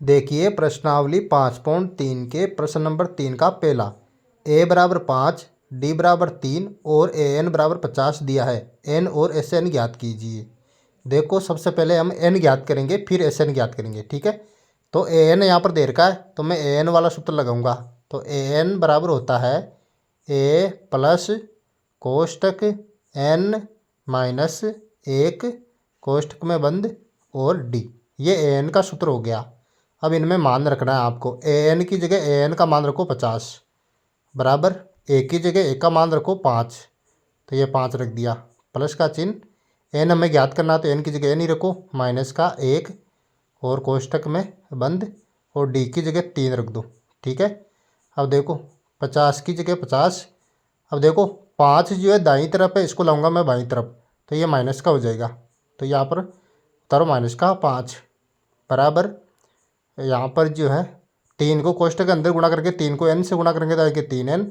देखिए प्रश्नावली 5.3 के प्रश्न नंबर 3 का पहला। ए बराबर 5, डी बराबर 3 और ए एन बराबर 50 दिया है। एन और एस एन ज्ञात कीजिए। देखो सबसे पहले हम एन ज्ञात करेंगे, फिर एस एन ज्ञात करेंगे, ठीक है। तो ए एन यहाँ पर दे रखा है, तो मैं ए एन वाला सूत्र लगाऊंगा। तो ए एन बराबर होता है ए प्लस कोष्टक एन माइनस 1 कोष्टक में बंद और डी। ये ए एन का सूत्र हो गया। अब इनमें मान रखना है आपको। ए एन की जगह ए एन का मान रखो 50 बराबर ए की जगह ए का मान रखो 5, तो ये 5 रख दिया, प्लस का चिन्ह। एन हमें ज्ञात करना, तो एन की जगह एन ही रखो, माइनस का 1 और कोष्टक में बंद और डी की जगह 3 रख दो, ठीक है। अब देखो 50 की जगह 50। अब देखो 5 जो है दाईं तरफ है, इसको लाऊंगा मैं बाईं तरफ, तो ये माइनस का हो जाएगा। तो यहाँ पर उतारो माइनस का 5 बराबर यहाँ पर जो है 3 को कोष्टक के अंदर गुणा करके 3 को एन से गुणा करेंगे तो आएगा 3n,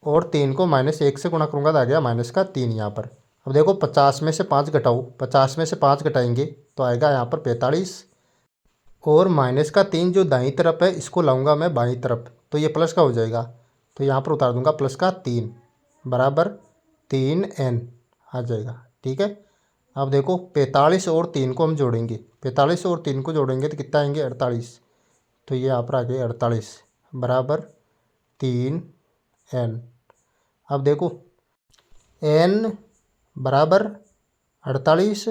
और 3 को -1 से गुणा करूँगा तो आ गया माइनस का 3 यहाँ पर। अब देखो 50 में से 5 घटाओ, 50 में से 5 घटाएंगे तो आएगा यहाँ पर 45, और माइनस का 3 जो दाईं तरफ है इसको लाऊंगा मैं बाईं तरफ, तो ये प्लस का हो जाएगा। तो यहाँ पर उतार दूंगा प्लस का 3 बराबर 3n आ जाएगा, ठीक है। अब देखो 45 और 3 को हम जोड़ेंगे, 45 और 3 को जोड़ेंगे तो कितना आएंगे 48, तो ये यहाँ पर आ गए 48 बराबर 3n। अब देखो n बराबर 48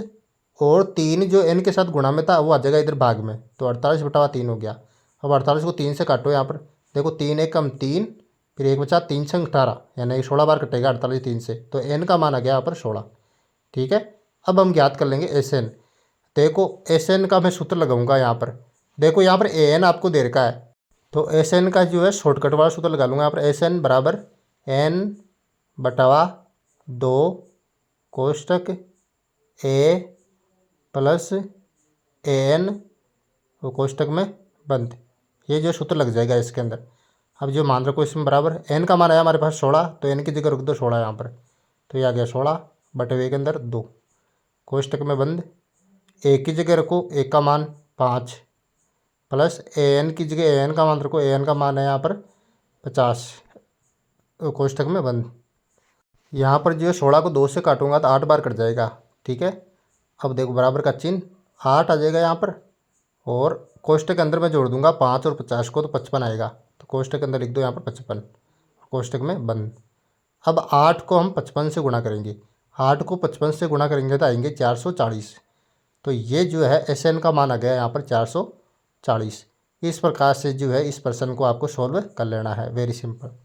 और 3 जो n के साथ गुणा में था वो आ जाएगा इधर भाग में, तो 48/3 हो गया। अब 48 को 3 से काटो, यहाँ पर देखो 3 1 कम 3, फिर 1 बचा 3 6 18, यानी 16 बार कटेगा 48 3 से, तो n का मान आ गया यहाँ पर 16, ठीक है। अब हम ज्ञात कर लेंगे एस एन। देखो एस एन का मैं सूत्र लगाऊंगा यहाँ पर। देखो यहाँ पर ए एन आपको दे रखा है, तो एस एन का जो है शॉर्टकट वाला सूत्र लगा लूँगा यहाँ पर। एस एन बराबर N बटावा 2 कोष्टक A plus A N वो कोष्टक में बंद, ये जो सूत्र लग जाएगा इसके अंदर। अब जो मान रखो इसमें बराबर एन का मान आया हमारे पास 16, तो एन की जगह रख दो 16 यहाँ पर, तो ये आ गया 16 बटे वे के अंदर 2 कोष्टक में बंद। ए की जगह रखो ए का मान 5 प्लस ए एन की जगह ए एन का मान रखो, ए एन का मान है यहाँ पर 50 कोष्टक में बंद। यहाँ पर जो है 16 को 2 से काटूंगा तो 8 बार कट जाएगा, ठीक है। अब देखो बराबर का चिन्ह 8 आ जाएगा यहाँ पर, और कोष्टक के अंदर मैं जोड़ दूंगा 5 और 50 को, तो 55 आएगा, तो कोष्टक के अंदर लिख दो यहाँ पर 55 कोष्टक में बंद। अब 8 को हम 55 से गुणा करेंगे, 8 को 55 से गुणा करेंगे तो आएंगे 440, तो ये जो है एस एन का मान आ गया यहाँ पर 440। इस प्रकार से जो है इस प्रश्न को आपको सॉल्व कर लेना है, वेरी सिंपल।